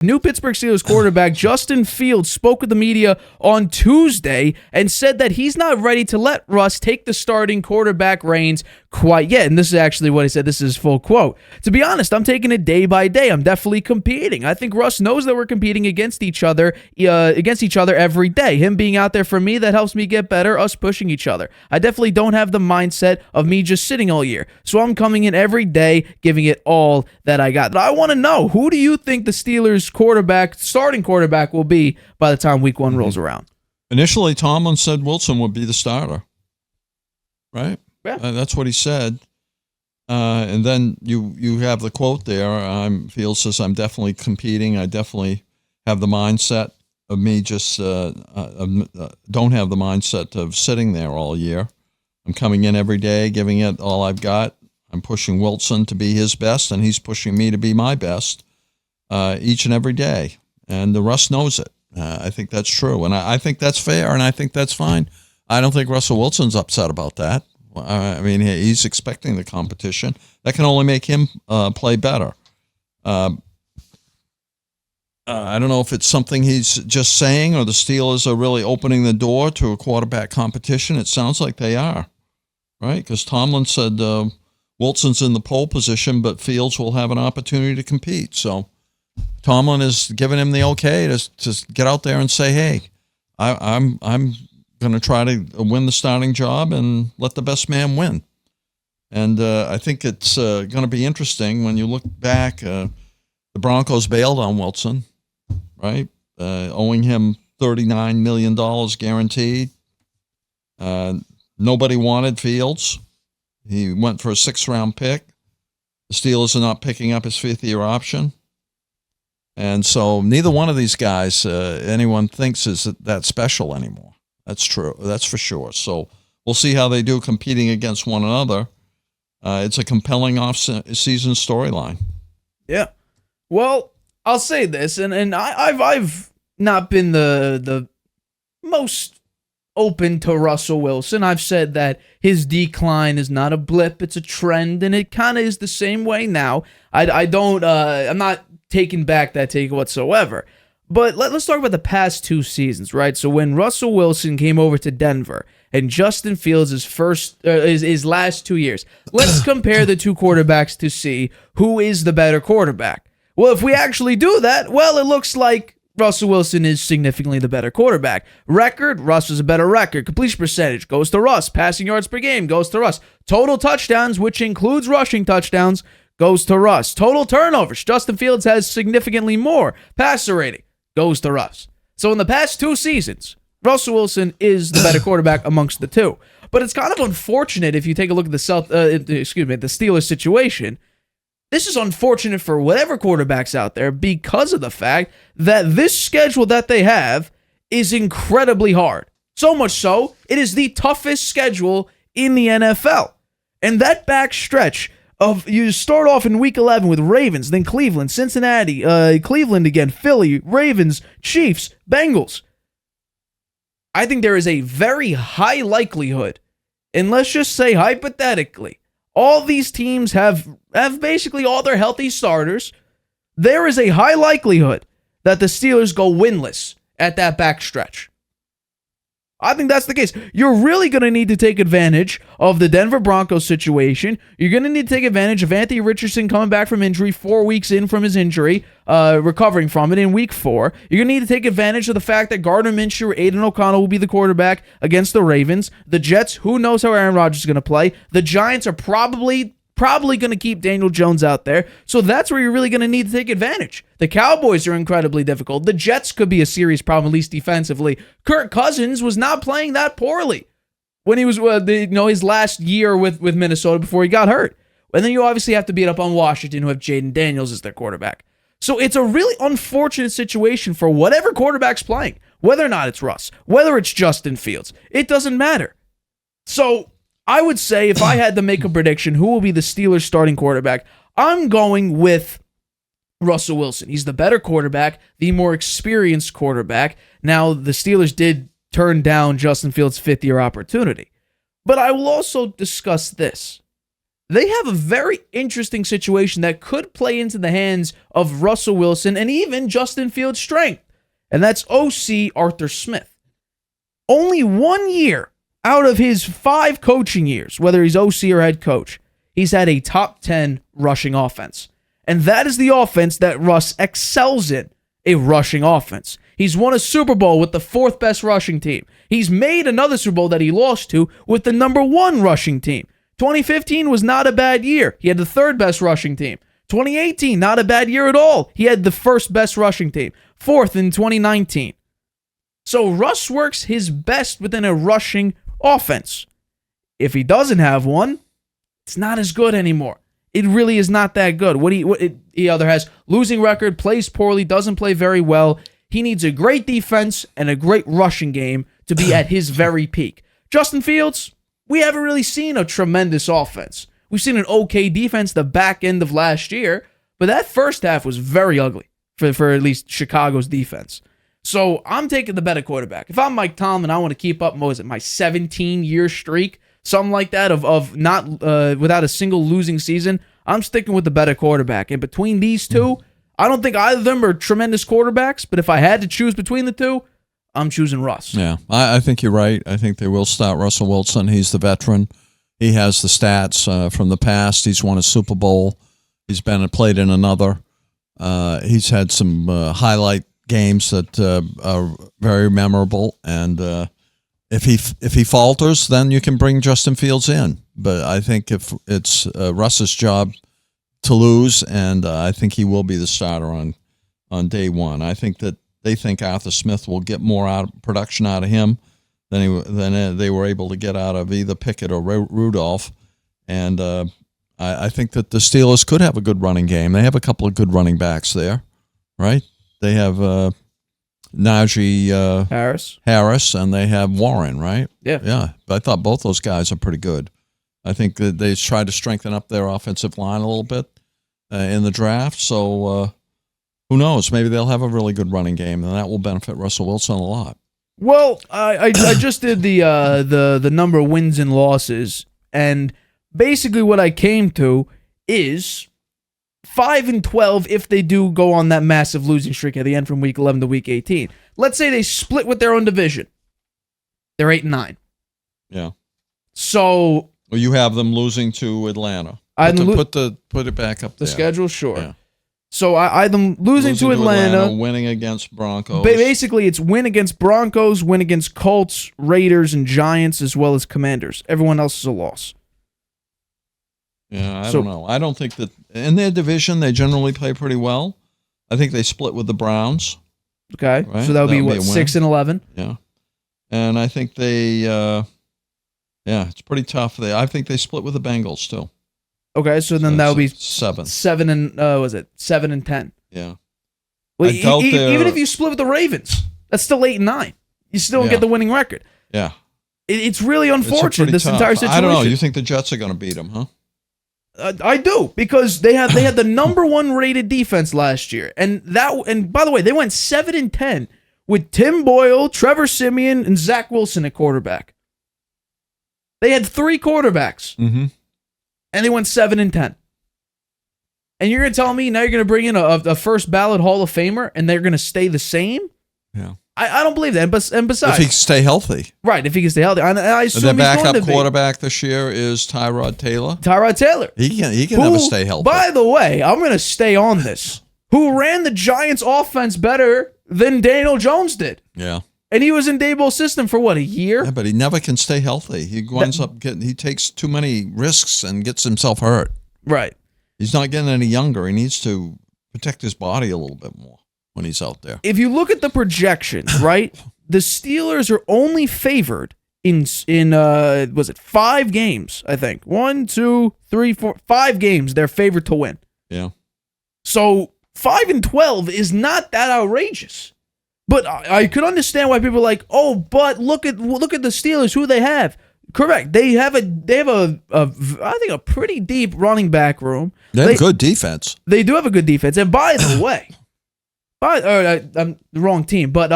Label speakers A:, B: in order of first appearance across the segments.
A: New Pittsburgh Steelers quarterback Justin Fields spoke with the media on Tuesday and said that he's not ready to let Russ take the starting quarterback reins quite yet. And this is actually what he said. This is his full quote. To be honest, I'm taking it day by day. I'm definitely competing. I think Russ knows that we're competing against each other every day. Him being out there for me, that helps me get better, us pushing each other. I definitely don't have the mindset of me just sitting all year. So I'm coming in every day, giving it all that I got. But I want to know, who do you think the Steelers starting quarterback will be by the time week 1 rolls around?
B: Initially, Tomlin said Wilson would be the starter, right?
A: Yeah.
B: That's what he said. And then you have the quote there. Fields says, I'm definitely competing. I definitely have the mindset of me just don't have the mindset of sitting there all year. I'm coming in every day, giving it all I've got. I'm pushing Wilson to be his best, and he's pushing me to be my best each and every day. And the Russ knows it. I think that's true. And I think that's fair, and I think that's fine. I don't think Russell Wilson's upset about that. I mean, he's expecting the competition. That can only make him play better. I don't know if it's something he's just saying or the Steelers are really opening the door to a quarterback competition. It sounds like they are, right? Because Tomlin said Wilson's in the pole position, but Fields will have an opportunity to compete. So Tomlin is giving him the okay to get out there and say, hey, I'm going to try to win the starting job and let the best man win. And I think it's going to be interesting when you look back. The Broncos bailed on Wilson, right? Owing him $39 million guaranteed. Nobody wanted Fields. He went for a 6th-round pick. The Steelers are not picking up his 5th-year option. And so neither one of these guys anyone thinks is that special anymore. That's true. That's for sure. So we'll see how they do competing against one another. It's a compelling off-season storyline.
A: Yeah. Well, I'll say this, and I've not been the most open to Russell Wilson. I've said that his decline is not a blip, it's a trend, and it kind of is the same way now. I'm not taking back that take whatsoever. But let's talk about the past 2 seasons, right? So when Russell Wilson came over to Denver and Justin Fields' his last 2 years, let's compare the 2 quarterbacks to see who is the better quarterback. Well, if we actually do that, well, it looks like Russell Wilson is significantly the better quarterback. Record, Russ is a better record. Completion percentage goes to Russ. Passing yards per game goes to Russ. Total touchdowns, which includes rushing touchdowns, goes to Russ. Total turnovers, Justin Fields has significantly more. Passer rating goes to Russ. So in the past 2 seasons, Russell Wilson is the better quarterback amongst the 2. But it's kind of unfortunate if you take a look at the Steelers situation. This is unfortunate for whatever quarterbacks out there because of the fact that this schedule that they have is incredibly hard. So much so, it is the toughest schedule in the NFL. And that back stretch of you start off in week 11 with Ravens, then Cleveland, Cincinnati, Cleveland again, Philly, Ravens, Chiefs, Bengals. I think there is a very high likelihood, and let's just say hypothetically, all these teams have basically all their healthy starters. There is a high likelihood that the Steelers go winless at that backstretch. I think that's the case. You're really going to need to take advantage of the Denver Broncos situation. You're going to need to take advantage of Anthony Richardson coming back from injury 4 weeks in from his injury, recovering from it in week 4. You're going to need to take advantage of the fact that Gardner Minshew or Aiden O'Connell will be the quarterback against the Ravens. The Jets, who knows how Aaron Rodgers is going to play. The Giants are probably going to keep Daniel Jones out there. So that's where you're really going to need to take advantage. The Cowboys are incredibly difficult. The Jets could be a serious problem, at least defensively. Kirk Cousins was not playing that poorly when he was his last year with Minnesota before he got hurt. And then you obviously have to beat up on Washington, who have Jaden Daniels as their quarterback. So it's a really unfortunate situation for whatever quarterback's playing, whether or not it's Russ, whether it's Justin Fields. It doesn't matter. So I would say if I had to make a prediction, who will be the Steelers starting quarterback, I'm going with Russell Wilson. He's the better quarterback, the more experienced quarterback. Now, the Steelers did turn down Justin Fields' 5th-year opportunity. But I will also discuss this. they have a very interesting situation that could play into the hands of Russell Wilson and even Justin Fields' strength, and that's OC Arthur Smith. Only 1 year out of his 5 coaching years, whether he's OC or head coach, he's had a top 10 rushing offense. And that is the offense that Russ excels in, a rushing offense. He's won a Super Bowl with the 4th best rushing team. He's made another Super Bowl that he lost to with the number 1 rushing team. 2015 was not a bad year. He had the 3rd best rushing team. 2018, not a bad year at all. He had the 1st best rushing team. 4th in 2019. So Russ works his best within a rushing offense. If he doesn't have one, it's not as good anymore. It really is not that good. He either has losing record, plays poorly, doesn't play very well. He needs a great defense and a great rushing game to be at his very peak. Justin Fields, we haven't really seen a tremendous offense. We've seen an okay defense the back end of last year, but that first half was very ugly for at least Chicago's defense. So I'm taking the better quarterback. If I'm Mike Tomlin, I want to keep up, my 17-year streak, something like that, of not without a single losing season. I'm sticking with the better quarterback. And between these two, I don't think either of them are tremendous quarterbacks, but if I had to choose between the two, I'm choosing Russ.
B: Yeah, I think you're right. I think they will start Russell Wilson. He's the veteran. He has the stats from the past. He's won a Super Bowl. He's played in another. He's had some highlight games that are very memorable. And if he falters, then you can bring Justin Fields in. But I think if it's Russ's job to lose, and I think he will be the starter on day one. I think that they think Arthur Smith will get more production out of him than they were able to get out of either Pickett or Rudolph. And I think that the Steelers could have a good running game. They have a couple of good running backs there, right? They have Najee Harris, and they have Warren, right? Yeah. But I thought both those guys are pretty good. I think that they tried to strengthen up their offensive line a little bit in the draft. So who knows? Maybe they'll have a really good running game, and that will benefit Russell Wilson a lot.
A: Well, I just did the number of wins and losses, and basically what I came to is 5-12 if they do go on that massive losing streak at the end from week 11 to week 18. Let's say they split with their own division. They're 8-9.
B: Yeah.
A: So
B: you have them losing to Atlanta. Put it back up there.
A: The schedule, sure.
B: Yeah.
A: So I them losing to Atlanta,
B: winning against Broncos.
A: Basically, it's win against Broncos, win against Colts, Raiders, and Giants, as well as Commanders. Everyone else is a loss.
B: Yeah, I don't know. I don't think that in their division they generally play pretty well. I think they split with the Browns.
A: Okay, right? So that would be what, 6-11?
B: Yeah, and I think they, it's pretty tough. I think they split with the Bengals too.
A: Okay, so then that would be
B: 7.
A: 7 and 10.
B: Yeah.
A: Well, even if you split with the Ravens, that's still 8-9. You still don't get the winning record.
B: Yeah.
A: It's really unfortunate, this entire situation.
B: I don't know. You think the Jets are going to beat them, huh?
A: I do, because they had the number 1 rated defense last year, and by the way, they went 7-10 with Tim Boyle, Trevor Siemian, and Zach Wilson at quarterback. They had 3 quarterbacks, and they went 7-10. And you're gonna tell me now you're gonna bring in a first ballot Hall of Famer, and they're gonna stay the same?
B: Yeah.
A: I don't believe that. And besides,
B: if he can stay healthy,
A: right? If he can stay healthy, and I assume
B: and their backup quarterback this year is Tyrod Taylor. He can never stay healthy.
A: By the way, I'm going to stay on this. Who ran the Giants' offense better than Daniel Jones did?
B: Yeah,
A: and he was in Daboll's system for what, a year?
B: Yeah, but he never can stay healthy. He takes too many risks and gets himself hurt.
A: Right.
B: He's not getting any younger. He needs to protect his body a little bit more when he's out there.
A: If you look at the projections, right, the Steelers are only favored in 5 games, I think. 1, 2, 3, 4, 5 games they're favored to win.
B: Yeah.
A: So 5-12 is not that outrageous. But I could understand why people are like, oh, but look at the Steelers, who they have. Correct. They have I think a pretty deep running back room.
B: They have good defense.
A: They do have a good defense. And by the way, I'm the wrong team, but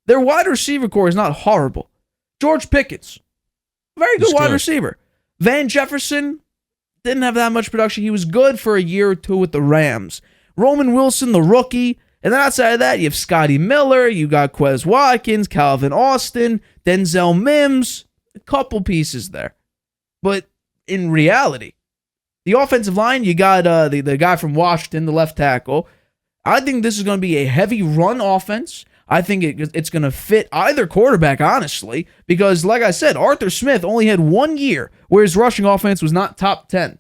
A: their wide receiver core is not horrible. George Pickens, very good wide receiver. Van Jefferson, didn't have that much production. He was good for a year or two with the Rams. Roman Wilson, the rookie. And then outside of that, you have Scotty Miller, you got Quez Watkins, Calvin Austin, Denzel Mims, a couple pieces there. But in reality, the offensive line, you got the guy from Washington, the left tackle. I think this is going to be a heavy run offense. I think it's going to fit either quarterback, honestly, because like I said, Arthur Smith only had 1 year where his rushing offense was not top 10.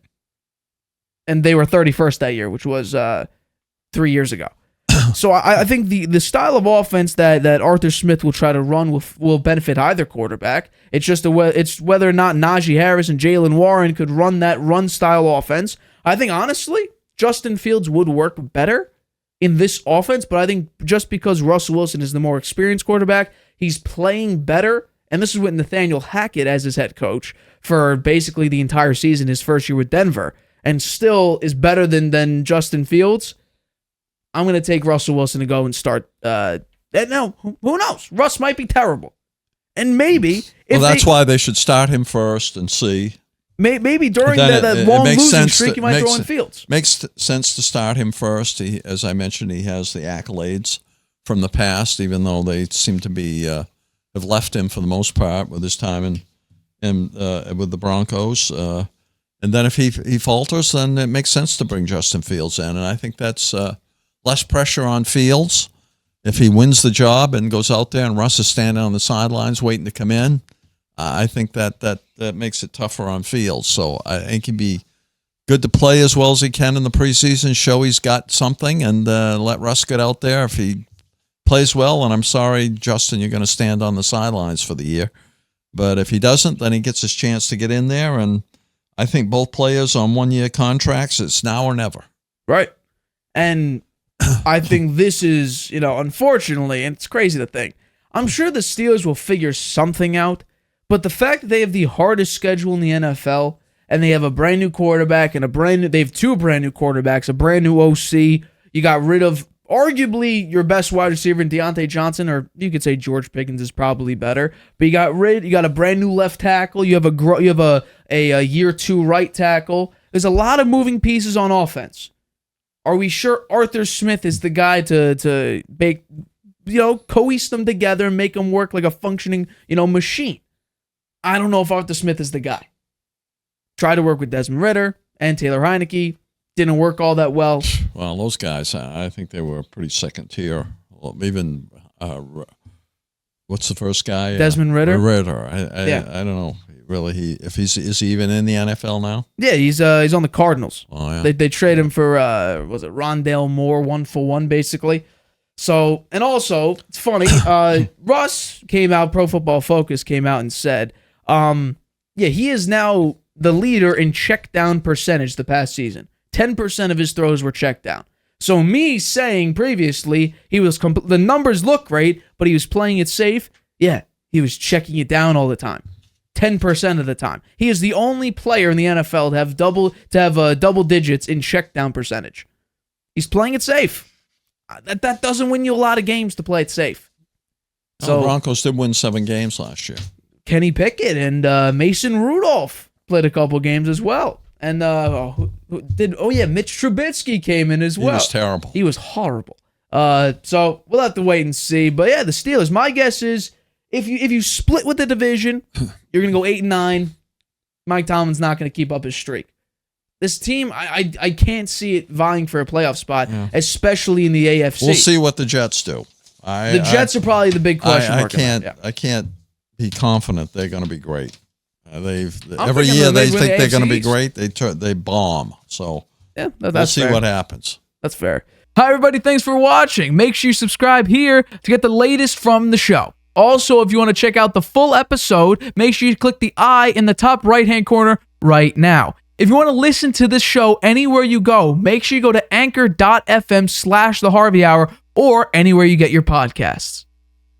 A: And they were 31st that year, which was 3 years ago. So I think the style of offense that Arthur Smith will try to run will benefit either quarterback. It's just it's whether or not Najee Harris and Jalen Warren could run that run style offense. I think honestly, Justin Fields would work better in this offense, but I think just because Russell Wilson is the more experienced quarterback, he's playing better. And this is with Nathaniel Hackett as his head coach for basically the entire season, his first year with Denver, and still is better than Justin Fields. I'm going to take Russell Wilson to go and start. No, who knows? Russ might be terrible. And maybe...
B: that's why they should start him first and see.
A: Maybe during that long losing streak, you might throw in Fields.
B: Makes sense to start him first. As I mentioned, he has the accolades from the past, even though they seem to be have left him for the most part with his time with the Broncos. And then if he falters, then it makes sense to bring Justin Fields in. And I think that's... less pressure on Fields. If he wins the job and goes out there and Russ is standing on the sidelines waiting to come in, I think that makes it tougher on Fields. So I think he'd be good to play as well as he can in the preseason, show he's got something, and let Russ get out there. If he plays well, and I'm sorry, Justin, you're going to stand on the sidelines for the year. But if he doesn't, then he gets his chance to get in there, and I think both players on 1-year contracts, it's now or never.
A: Right. And I think this is, unfortunately, and it's crazy to think, I'm sure the Steelers will figure something out, but the fact that they have the hardest schedule in the NFL, and they have a brand new quarterback and they have two brand new quarterbacks, a brand new OC, you got rid of arguably your best wide receiver in Deontay Johnson, or you could say George Pickens is probably better, but you got a brand new left tackle, you have a year 2 right tackle. There's a lot of moving pieces on offense. Are we sure Arthur Smith is the guy to make, cohese them together and make them work like a functioning, machine? I don't know if Arthur Smith is the guy. Tried to work with Desmond Ridder and Taylor Heineke. Didn't work all that well.
B: Well, those guys, I think they were pretty second tier. Even, what's the first guy?
A: Desmond Ridder?
B: Ridder. I don't know. Really, is he even in the NFL now?
A: Yeah, he's on the Cardinals.
B: Oh yeah.
A: They trade him for was it Rondale Moore 1-for-1 basically. So, and also it's funny. Russ came out. Pro Football Focus came out and said, he is now the leader in check down percentage the past season. 10% of his throws were checked down. So me saying previously he was the numbers look great, but he was playing it safe. Yeah, he was checking it down all the time. 10% of the time. He is the only player in the NFL to have double digits in check down percentage. He's playing it safe. That doesn't win you a lot of games to play it safe.
B: So the Broncos did win 7 games last year.
A: Kenny Pickett and Mason Rudolph played a couple games as well. And Mitch Trubisky came in as well. He
B: was terrible.
A: He was horrible. So we'll have to wait and see. But yeah, the Steelers, my guess is if you split with the division, you're going to go 8-9. Mike Tomlin's not going to keep up his streak. This team, I can't see it vying for a playoff spot, especially in the AFC.
B: We'll see what the Jets do.
A: The Jets are probably the big question mark.
B: I can't be confident they're going to be great. Every year they think they're going to be great. They bomb. So we'll see what happens.
A: That's fair. Hi, everybody. Thanks for watching. Make sure you subscribe here to get the latest from the show. Also, if you want to check out the full episode, make sure you click the I in the top right-hand corner right now. If you want to listen to this show anywhere you go, make sure you go to anchor.fm/The Harvey Hour or anywhere you get your podcasts.